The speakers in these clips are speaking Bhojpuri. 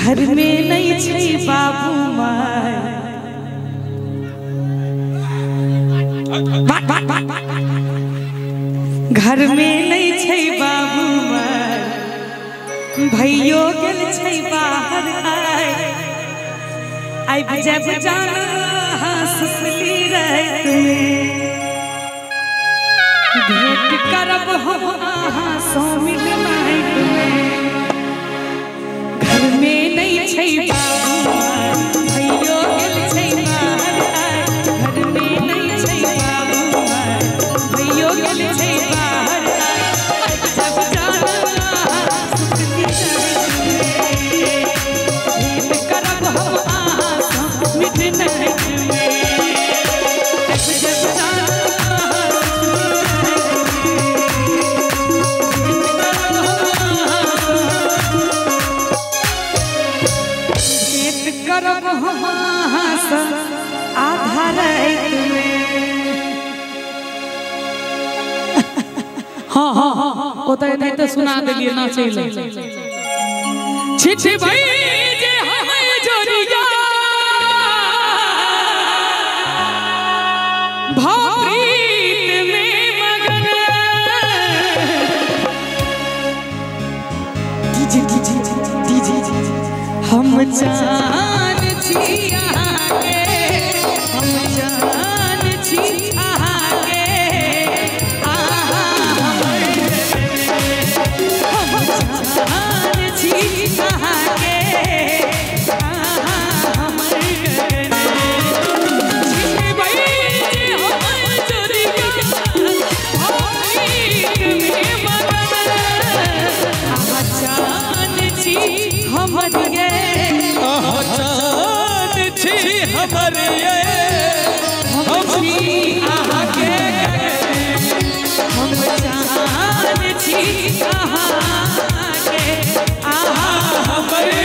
घर में नहीं छै बाबू माय घर में नहीं छै बाबू माय भैयो गेल छै बाहर आइ जब जाना हंसली रात में भेंट करब हम अहाँ सो मिडनाइट में घर में नहीं छै बाबू माय भैयो गेल छै बाहर घर में नहीं छै बाबू माय भैयो गेल छै बाहर जब जाना हंसली रात में भेंट करब हम अहाँ सो मिडनाइट में जब जाना करब हम आधा रात में हाँ हाँ हाँ ओतय नहीं तो सुना देलिए ना चले छिछि भाई जे हमें जोरिया भाप्रीत में मगन डीजे हम जान छी आगे हम जान छी आगे हम जान छी आगे हमर छिछि भाई जे हम जोरिया भाप्रीत में मगन हम जान छी हमर ये जान छी हमर ये हम छी आगे हम जान छी आगे हमर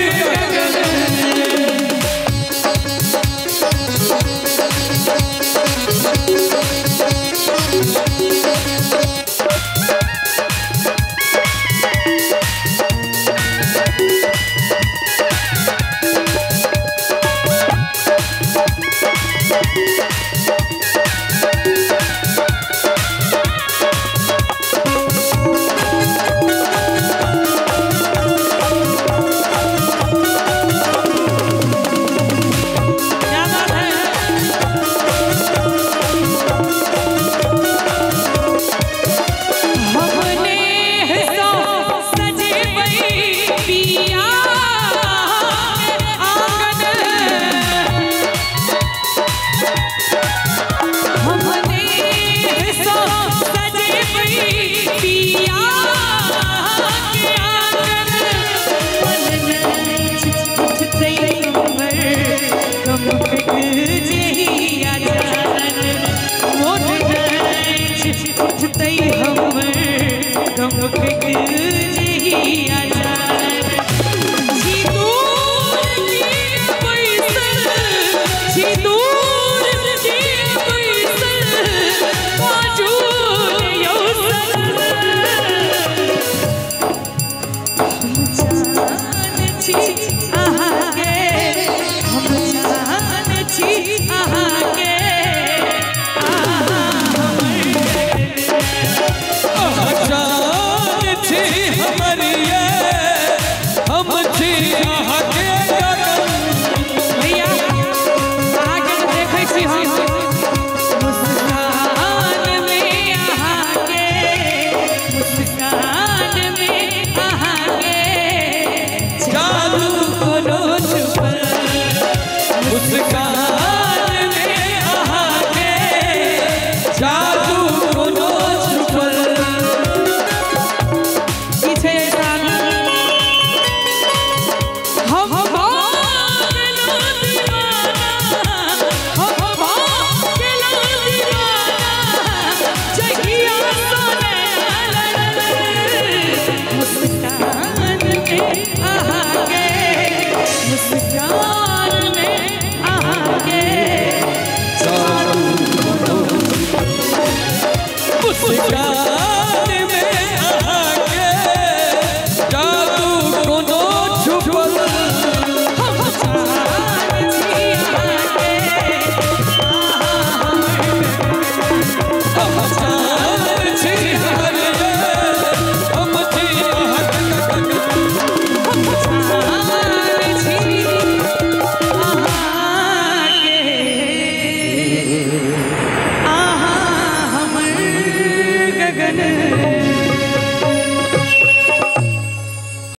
छी